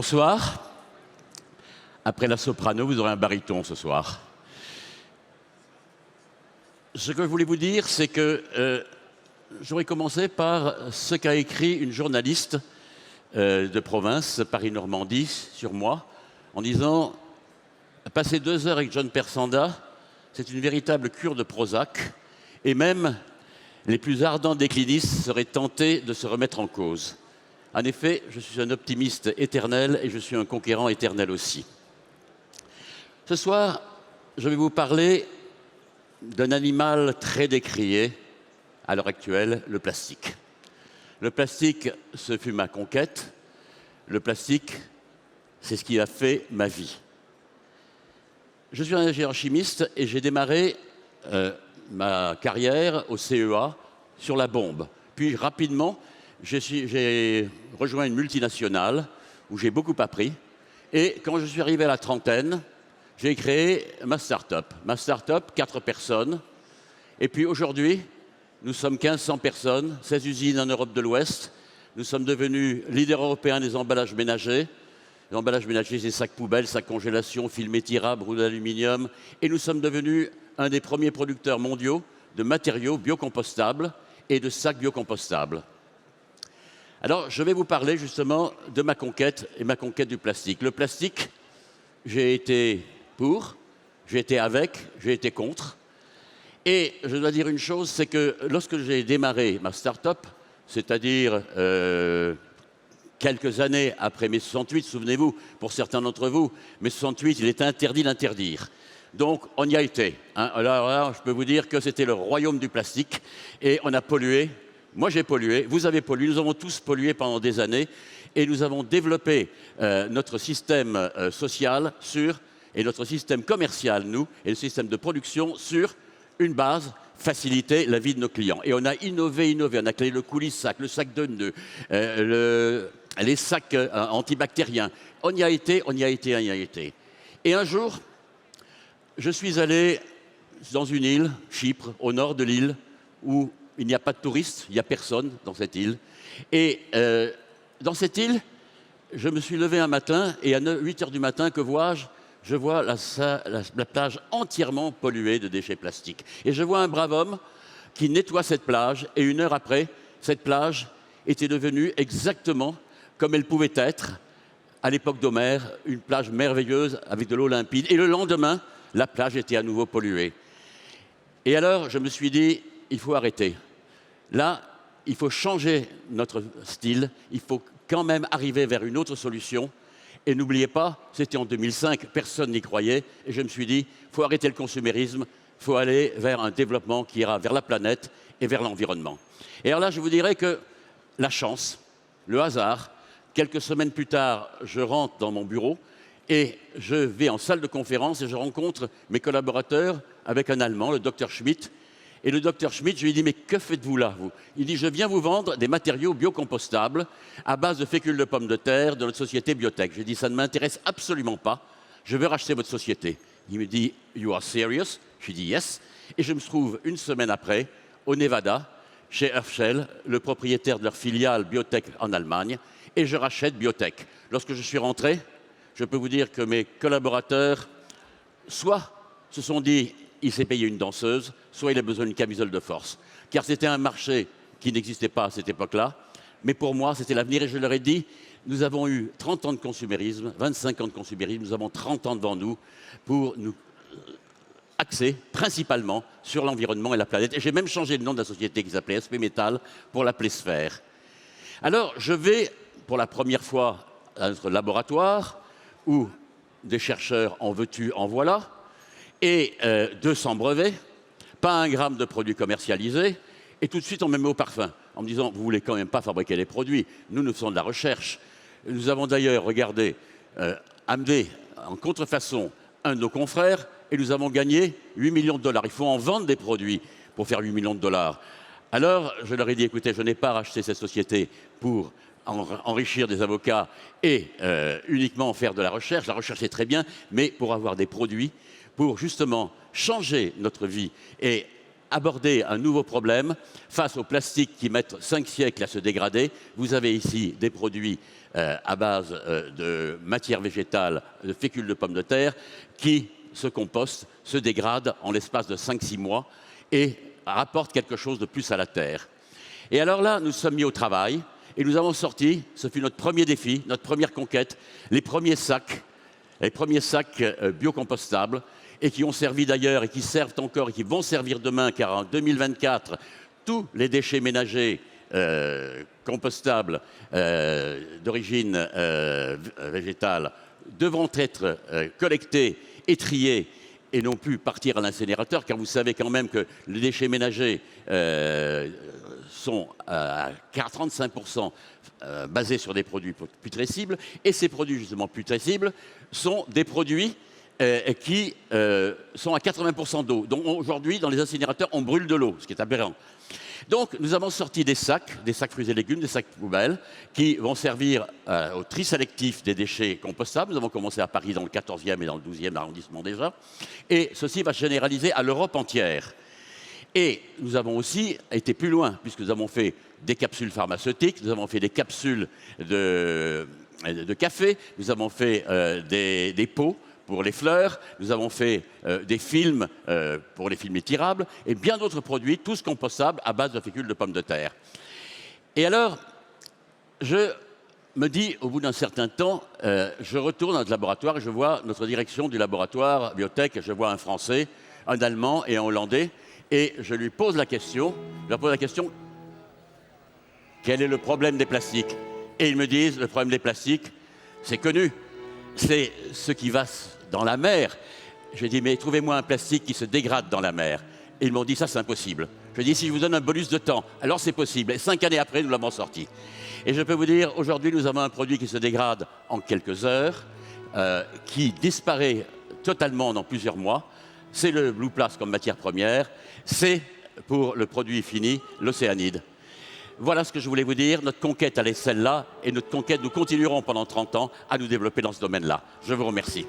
Bonsoir. Après la soprano, vous aurez un baryton ce soir. Ce que je voulais vous dire, c'est que j'aurais commencé par ce qu'a écrit une journaliste de province, Paris-Normandie, sur moi, en disant « Passer 2 heures avec John Persanda, c'est une véritable cure de Prozac, et même les plus ardents déclinistes seraient tentés de se remettre en cause. » En effet, je suis un optimiste éternel et je suis un conquérant éternel aussi. Ce soir, je vais vous parler d'un animal très décrié à l'heure actuelle, le plastique. Le plastique, ce fut ma conquête. Le plastique, c'est ce qui a fait ma vie. Je suis un ingénieur chimiste et j'ai démarré ma carrière au CEA sur la bombe. Puis rapidement, j'ai rejoint une multinationale où j'ai beaucoup appris. Et quand je suis arrivé à la trentaine, j'ai créé ma start-up. Ma start-up, 4 personnes. Et puis aujourd'hui, nous sommes 1500 personnes, 16 usines en Europe de l'Ouest. Nous sommes devenus leaders européens des emballages ménagers. Les emballages ménagers, c'est sacs poubelles, sacs congélation, films étirables, roues d'aluminium. Et nous sommes devenus un des premiers producteurs mondiaux de matériaux biocompostables et de sacs biocompostables. Alors, je vais vous parler justement de ma conquête et ma conquête du plastique. Le plastique, j'ai été pour, j'ai été avec, j'ai été contre. Et je dois dire une chose, c'est que lorsque j'ai démarré ma start-up, c'est-à-dire quelques années après mai 68, souvenez-vous, pour certains d'entre vous, mai 68, il était interdit d'interdire. Donc, on y a été. Hein. Alors là, je peux vous dire que c'était le royaume du plastique et on a pollué. Moi, j'ai pollué, vous avez pollué, nous avons tous pollué pendant des années et nous avons développé notre système social et notre système commercial, nous, et le système de production sur une base, faciliter la vie de nos clients. Et on a innové. On a créé le coulis-sac, le sac de nœuds, les sacs antibactériens. On y a été. Et un jour, je suis allé dans une île, Chypre, au nord de l'île, où il n'y a pas de touristes, il n'y a personne dans cette île. Et dans cette île, je me suis levé un matin, et à 8 heures du matin, que vois-je? Je vois la plage entièrement polluée de déchets plastiques. Et je vois un brave homme qui nettoie cette plage, et 1 heure après, cette plage était devenue exactement comme elle pouvait être à l'époque d'Homère, une plage merveilleuse avec de l'eau limpide. Et le lendemain, la plage était à nouveau polluée. Et alors, je me suis dit, il faut arrêter. Là, il faut changer notre style, il faut quand même arriver vers une autre solution. Et n'oubliez pas, c'était en 2005, personne n'y croyait. Et je me suis dit, il faut arrêter le consumérisme, il faut aller vers un développement qui ira vers la planète et vers l'environnement. Et alors là, je vous dirais que la chance, le hasard, quelques semaines plus tard, je rentre dans mon bureau et je vais en salle de conférence et je rencontre mes collaborateurs avec un Allemand, le Dr Schmidt. Et le docteur Schmidt, je lui ai dit, mais que faites-vous là, vous? Il dit, je viens vous vendre des matériaux biocompostables à base de fécule de pommes de terre de notre société Biotech. J'ai dit, ça ne m'intéresse absolument pas, je veux racheter votre société. Il me dit, you are serious? Je lui ai dit, yes. Et je me trouve 1 semaine après, au Nevada, chez Herschel, le propriétaire de leur filiale Biotech en Allemagne, et je rachète Biotech. Lorsque je suis rentré, je peux vous dire que mes collaborateurs, soit se sont dit, il s'est payé une danseuse, soit il a besoin d'une camisole de force. Car c'était un marché qui n'existait pas à cette époque-là. Mais pour moi, c'était l'avenir. Et je leur ai dit, nous avons eu 30 ans de consumérisme, 25 ans de consumérisme. Nous avons 30 ans devant nous pour nous axer principalement sur l'environnement et la planète. Et j'ai même changé le nom de la société qui s'appelait SP Metal pour l'appeler Sphère. Alors, je vais pour la première fois à notre laboratoire où des chercheurs en veux-tu, en voilà. Et 200 brevets, pas 1 gramme de produits commercialisés, et tout de suite on me met au parfum, en me disant, vous voulez quand même pas fabriquer les produits, nous faisons de la recherche. Nous avons d'ailleurs, regardez, amené en contrefaçon un de nos confrères, et nous avons gagné 8 millions de dollars. Il faut en vendre des produits pour faire 8 millions de dollars. Alors, je leur ai dit, écoutez, je n'ai pas racheté cette société pour enrichir des avocats et uniquement faire de la recherche est très bien, mais pour avoir des produits, pour justement changer notre vie et aborder un nouveau problème face aux plastiques qui mettent 5 siècles à se dégrader. Vous avez ici des produits à base de matière végétale, de fécule de pommes de terre, qui se compostent, se dégradent en l'espace de 5-6 mois et rapportent quelque chose de plus à la terre. Et alors là, nous sommes mis au travail et nous avons sorti, ce fut notre premier défi, notre première conquête, les premiers sacs biocompostables, et qui ont servi d'ailleurs et qui servent encore et qui vont servir demain, car en 2024, tous les déchets ménagers compostables d'origine végétale devront être collectés et triés et non plus partir à l'incinérateur, car vous savez quand même que les déchets ménagers sont à 35% basés sur des produits putrescibles, et ces produits justement putrescibles sont des produits qui sont à 80% d'eau. Donc aujourd'hui, dans les incinérateurs, on brûle de l'eau, ce qui est aberrant. Donc nous avons sorti des sacs fruits et légumes, des sacs poubelles, qui vont servir au tri sélectif des déchets compostables. Nous avons commencé à Paris dans le 14e et dans le 12e arrondissement déjà. Et ceci va se généraliser à l'Europe entière. Et nous avons aussi été plus loin, puisque nous avons fait des capsules pharmaceutiques, nous avons fait des capsules de café, nous avons fait des pots pour les fleurs, nous avons fait des films pour les films étirables, et bien d'autres produits, tous compostables à base de fécule de pommes de terre. Et alors, je me dis, au bout d'un certain temps, je retourne dans notre laboratoire et je vois notre direction du laboratoire biotech, je vois un Français, un Allemand et un Hollandais, et je lui pose la question, quel est le problème des plastiques? Et ils me disent, le problème des plastiques, c'est connu, c'est ce qui va dans la mer. Je dis, mais trouvez-moi un plastique qui se dégrade dans la mer. Et ils m'ont dit, ça c'est impossible. Je dis, si je vous donne un bonus de temps, alors c'est possible. Et 5 années après, nous l'avons sorti. Et je peux vous dire, aujourd'hui, nous avons un produit qui se dégrade en quelques heures, qui disparaît totalement dans plusieurs mois. C'est le Blue Plast comme matière première. C'est, pour le produit fini, l'océanide. Voilà ce que je voulais vous dire. Notre conquête, elle est celle-là. Et notre conquête, nous continuerons pendant 30 ans à nous développer dans ce domaine-là. Je vous remercie.